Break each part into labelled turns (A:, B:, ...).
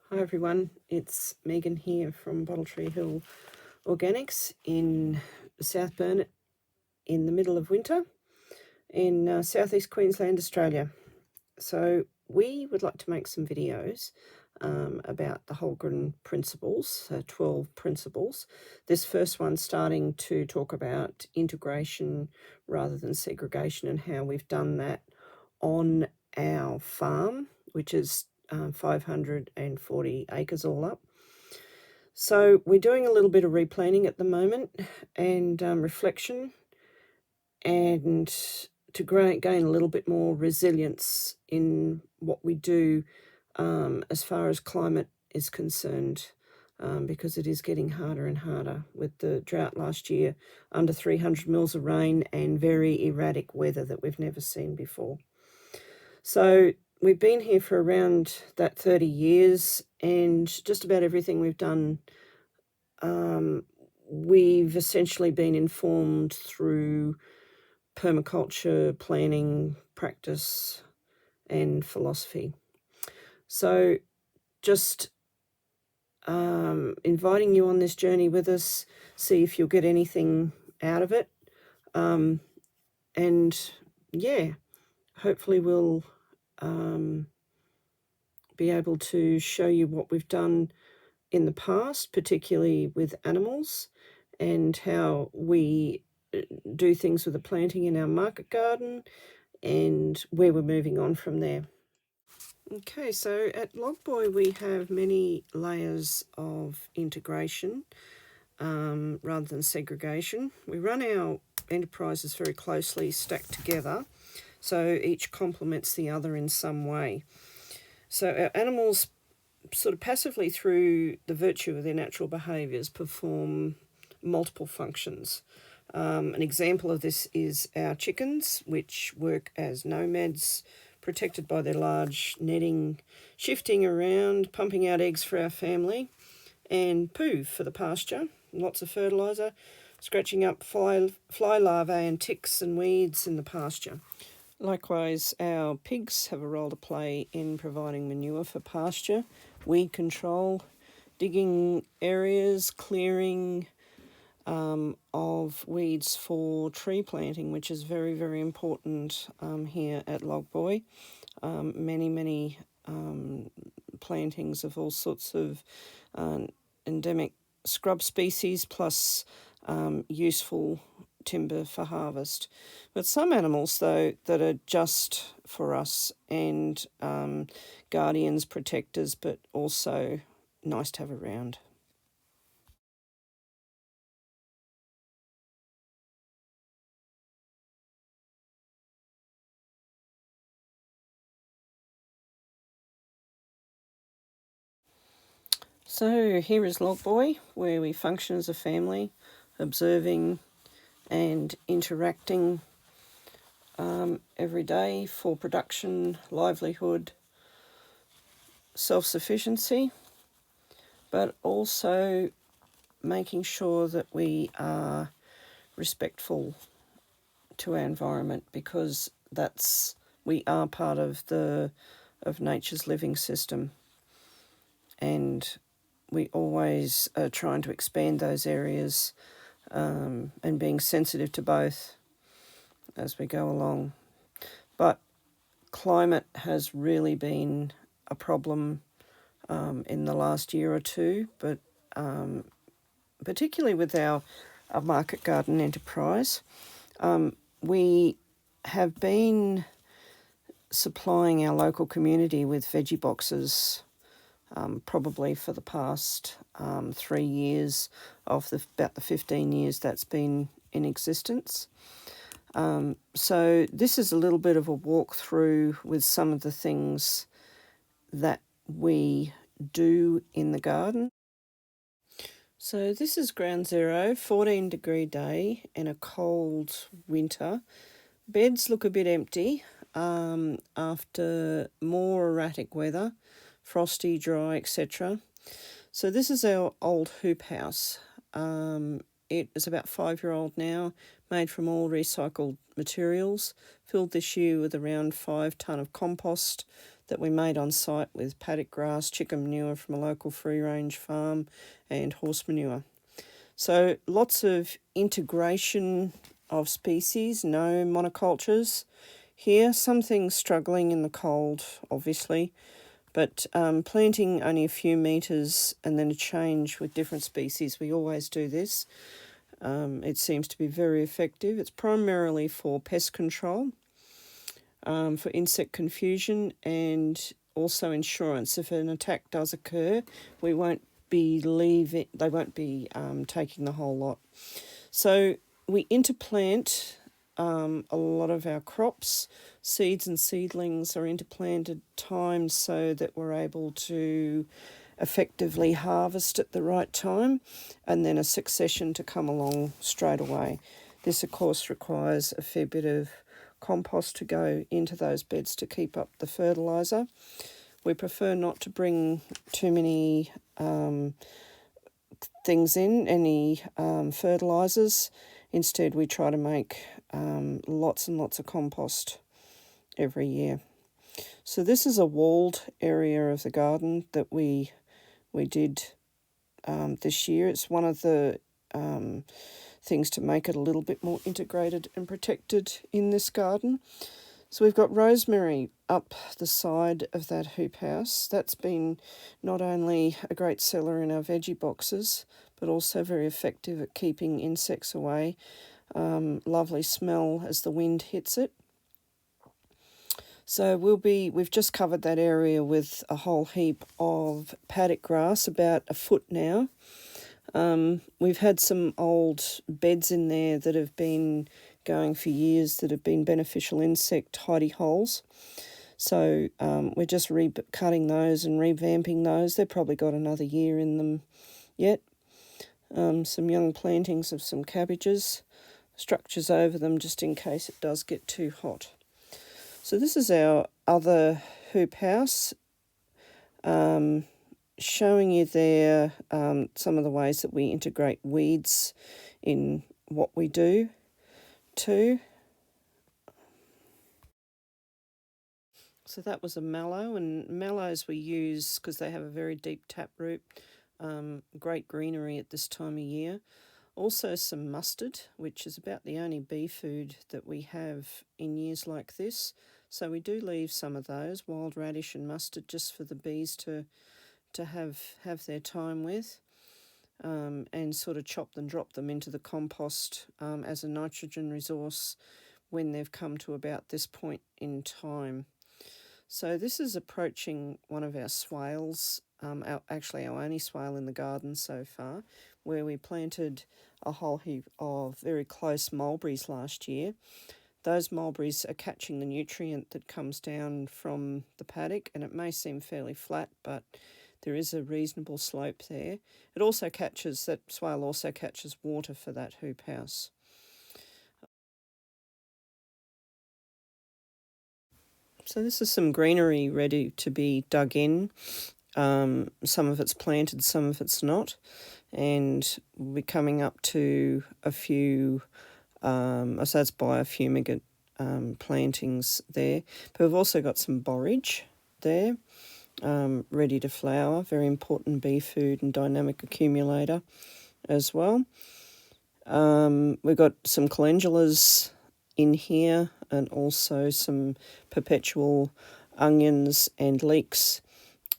A: Hi everyone, it's Megan here from Bottle Tree Hill Organics in South Burnet in the middle of winter in southeast Queensland, Australia. So we would like to make some videos about the Holgren principles, 12 principles. This first one starting to talk about integration rather than segregation and how we've done that on our farm, which is 540 acres all up. So we're doing a little bit of replanting at the moment and reflection, and to gain a little bit more resilience in what we do as far as climate is concerned, because it is getting harder and harder with the drought last year, under 300 mils of rain and very erratic weather that we've never seen before. So we've been here for around that 30 years, and just about everything we've done, we've essentially been informed through permaculture, planning, practice, and philosophy. So just inviting you on this journey with us, see if you'll get anything out of it. And yeah, hopefully we'll be able to show you what we've done in the past, particularly with animals, and how we do things with the planting in our market garden and where we're moving on from there. Okay, so at Logboy we have many layers of integration rather than segregation. We run our enterprises very closely stacked together, so each complements the other in some way. So our animals sort of passively, through the virtue of their natural behaviours, perform multiple functions. An example of this is our chickens, which work as nomads, protected by their large netting, shifting around, pumping out eggs for our family, and poo for the pasture, lots of fertiliser, scratching up fly larvae and ticks and weeds in the pasture. Likewise, our pigs have a role to play in providing manure for pasture, weed control, digging areas, clearing of weeds for tree planting, which is very, very important here at Logboy. Many plantings of all sorts of endemic scrub species, plus useful timber for harvest. But some animals, though, that are just for us and guardians, protectors, but also nice to have around. So here is Logboy, where we function as a family, observing and interacting every day for production, livelihood, self-sufficiency, but also making sure that we are respectful to our environment, because we are part of nature's living system, and we always are trying to expand those areas and being sensitive to both as we go along. But climate has really been a problem in the last year or two, but particularly with our market garden enterprise. We have been supplying our local community with veggie boxes probably for the past 3 years of about the 15 years that's been in existence. So this is a little bit of a walkthrough with some of the things that we do in the garden. So this is ground zero, 14-degree day and a cold winter. Beds look a bit empty after more erratic weather, frosty, dry, etc. So this is our old hoop house. It is about 5-year-old now, made from all recycled materials, filled this year with around 5 tonne of compost that we made on site with paddock grass, chicken manure from a local free-range farm, and horse manure. So lots of integration of species, no monocultures here. Some things struggling in the cold, obviously, but planting only a few metres and then a change with different species. We always do this. It seems to be very effective. It's primarily for pest control, for insect confusion, and also insurance. If an attack does occur, we won't be they won't be taking the whole lot. So we interplant a lot of our crops. Seeds and seedlings are interplanted times so that we're able to effectively harvest at the right time, and then a succession to come along straight away. This, of course, requires a fair bit of compost to go into those beds to keep up the fertiliser. We prefer not to bring too many things in, any fertilisers. Instead, we try to make lots and lots of compost every year. So this is a walled area of the garden that we did this year. It's one of the things to make it a little bit more integrated and protected in this garden. So we've got rosemary up the side of that hoop house. That's been not only a great seller in our veggie boxes, but also very effective at keeping insects away. Lovely smell as the wind hits it. So we've just covered that area with a whole heap of paddock grass, about a foot now. We've had some old beds in there that have been going for years that have been beneficial insect hidey holes. So we're just cutting those and revamping those. They've probably got another year in them yet. Some young plantings of some cabbages, structures over them just in case it does get too hot. So this is our other hoop house, showing you there some of the ways that we integrate weeds in what we do too. So that was a mallow, and mallows we use because they have a very deep taproot, great greenery at this time of year. Also some mustard, which is about the only bee food that we have in years like this. So we do leave some of those, wild radish and mustard, just for the bees to have their time with, and sort of chop and drop them into the compost as a nitrogen resource when they've come to about this point in time. So this is approaching one of our swales, our only swale in the garden so far, where we planted a whole heap of very close mulberries last year. Those mulberries are catching the nutrient that comes down from the paddock, and it may seem fairly flat, but there is a reasonable slope there. That swale also catches water for that hoop house. So this is some greenery ready to be dug in. Some of it's planted, some of it's not. And we're coming up to a few, so that's biofumigate plantings there. But we've also got some borage there, ready to flower, very important bee food and dynamic accumulator as well. We've got some calendulas in here, and also some perpetual onions and leeks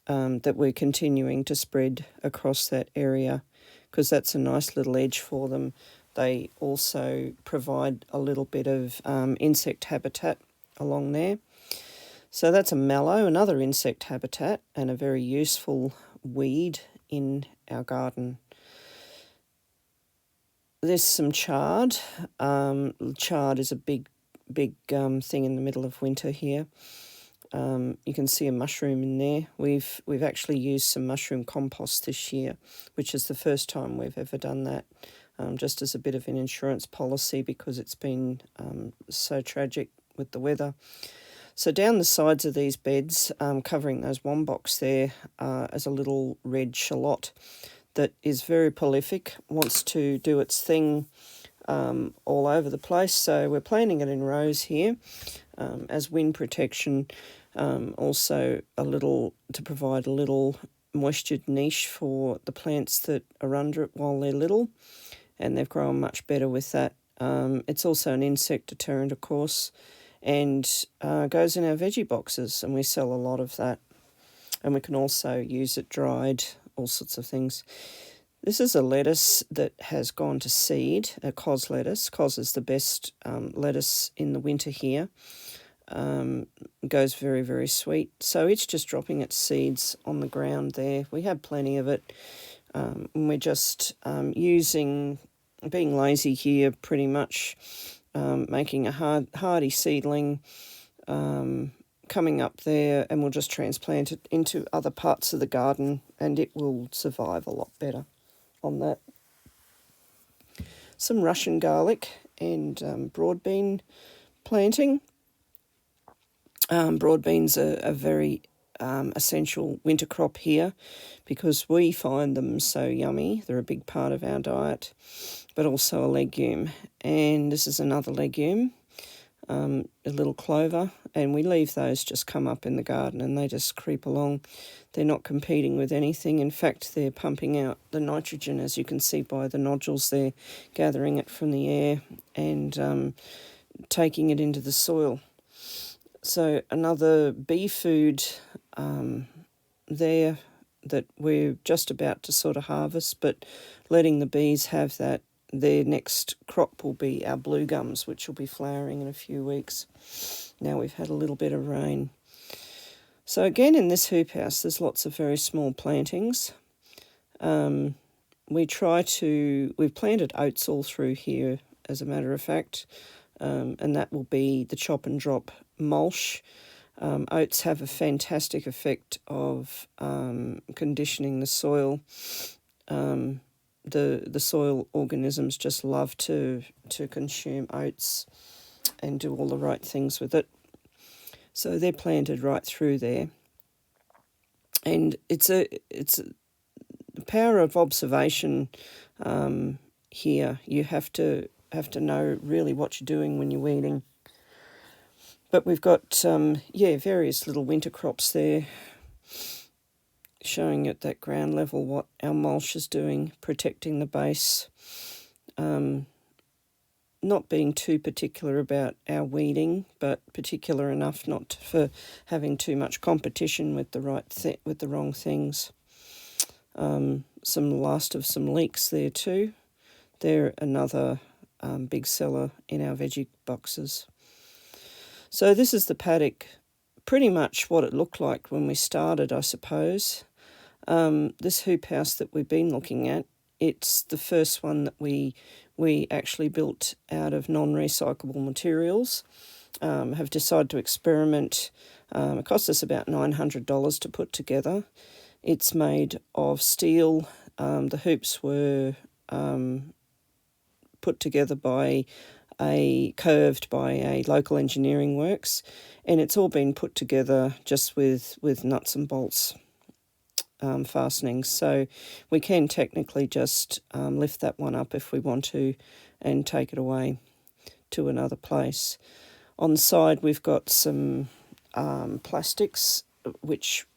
A: that we're continuing to spread across that area, because that's a nice little edge for them. They also provide a little bit of insect habitat along there. So that's a mallow, another insect habitat, and a very useful weed in our garden. There's some chard. Chard is a big thing in the middle of winter here. You can see a mushroom in there. We've actually used some mushroom compost this year, which is the first time we've ever done that, just as a bit of an insurance policy, because it's been so tragic with the weather. So down the sides of these beds, covering those wombocks there, is a little red shallot that is very prolific, wants to do its thing all over the place. So we're planting it in rows here as wind protection. Also to provide a little moisture niche for the plants that are under it while they're little, and they've grown much better with that. It's also an insect deterrent, of course, and goes in our veggie boxes, and we sell a lot of that. And we can also use it dried, all sorts of things. This is a lettuce that has gone to seed, a cos lettuce. Cos is the best lettuce in the winter here. Goes very, very sweet. So it's just dropping its seeds on the ground there. We have plenty of it. And we're just being lazy here pretty much, making a hardy seedling, coming up there, and we'll just transplant it into other parts of the garden, and it will survive a lot better on that. Some Russian garlic and broad bean planting. Broad beans are a very essential winter crop here because we find them so yummy. They're a big part of our diet, but also a legume. And this is another legume, a little clover, and we leave those just come up in the garden and they just creep along. They're not competing with anything. In fact, they're pumping out the nitrogen, as you can see by the nodules there, gathering it from the air and taking it into the soil. So another bee food there that we're just about to sort of harvest, but letting the bees have that. Their next crop will be our blue gums, which will be flowering in a few weeks. Now we've had a little bit of rain. So again, in this hoop house, there's lots of very small plantings. We've planted oats all through here, as a matter of fact, and that will be the chop and drop mulch. Oats have a fantastic effect of conditioning the soil. The soil organisms just love to consume oats and do all the right things with it. So they're planted right through there. And it's the power of observation here. You have to know really what you're doing when you're weeding. But we've got various little winter crops there, showing at that ground level what our mulch is doing, protecting the base. Not being too particular about our weeding, but particular enough not for having too much competition with the wrong things. Some last of some leeks there too. They're another big seller in our veggie boxes. So this is the paddock, pretty much what it looked like when we started, I suppose. This hoop house that we've been looking at, it's the first one that we actually built out of non-recyclable materials. Have decided to experiment. It cost us about $900 to put together. It's made of steel. The hoops were put together curved by a local engineering works, and it's all been put together just with nuts and bolts. Fastenings, so we can technically just lift that one up if we want to and take it away to another place. On the side we've got some plastics,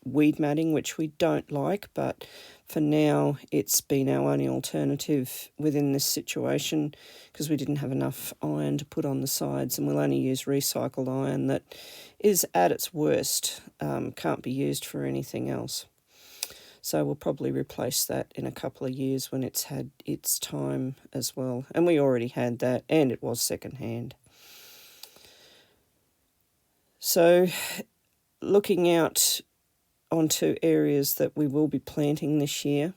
A: weed matting, which we don't like, but for now it's been our only alternative within this situation because we didn't have enough iron to put on the sides, and we'll only use recycled iron that is at its worst, can't be used for anything else. So we'll probably replace that in a couple of years when it's had its time as well. And we already had that, and it was secondhand. So looking out onto areas that we will be planting this year,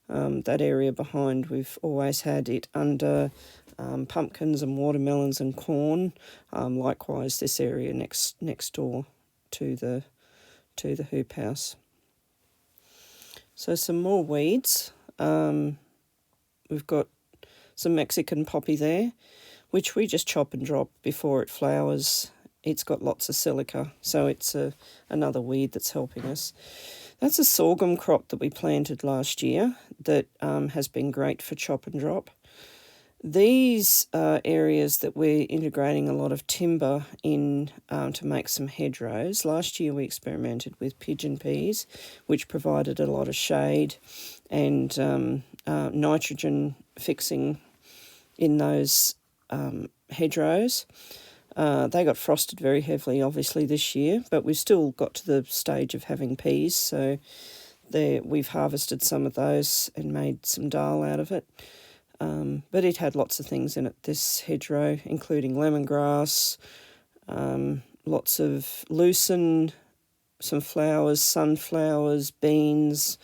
A: that area behind, we've always had it under pumpkins and watermelons and corn. Likewise, this area next door to the hoop house. So some more weeds. We've got some Mexican poppy there, which we just chop and drop before it flowers. It's got lots of silica, so it's another weed that's helping us. That's a sorghum crop that we planted last year that has been great for chop and drop. These are areas that we're integrating a lot of timber in to make some hedgerows. Last year we experimented with pigeon peas, which provided a lot of shade and nitrogen fixing in those hedgerows. They got frosted very heavily, obviously, this year, but we've still got to the stage of having peas, so we've harvested some of those and made some dal out of it. But it had lots of things in it, this hedgerow, including lemongrass, lots of lucerne, some flowers, sunflowers, beans,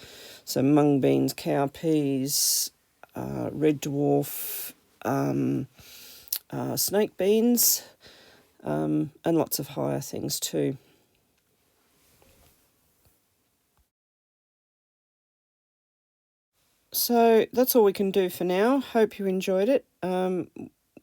A: so mung beans, cowpeas, red dwarf, snake beans, and lots of higher things too. So that's all we can do for now. Hope you enjoyed it.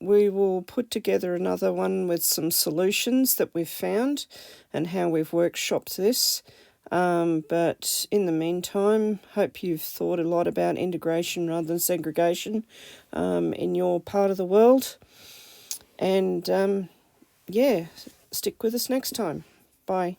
A: We will put together another one with some solutions that we've found and how we've workshopped this. But in the meantime, hope you've thought a lot about integration rather than segregation in your part of the world. And yeah, stick with us next time. Bye.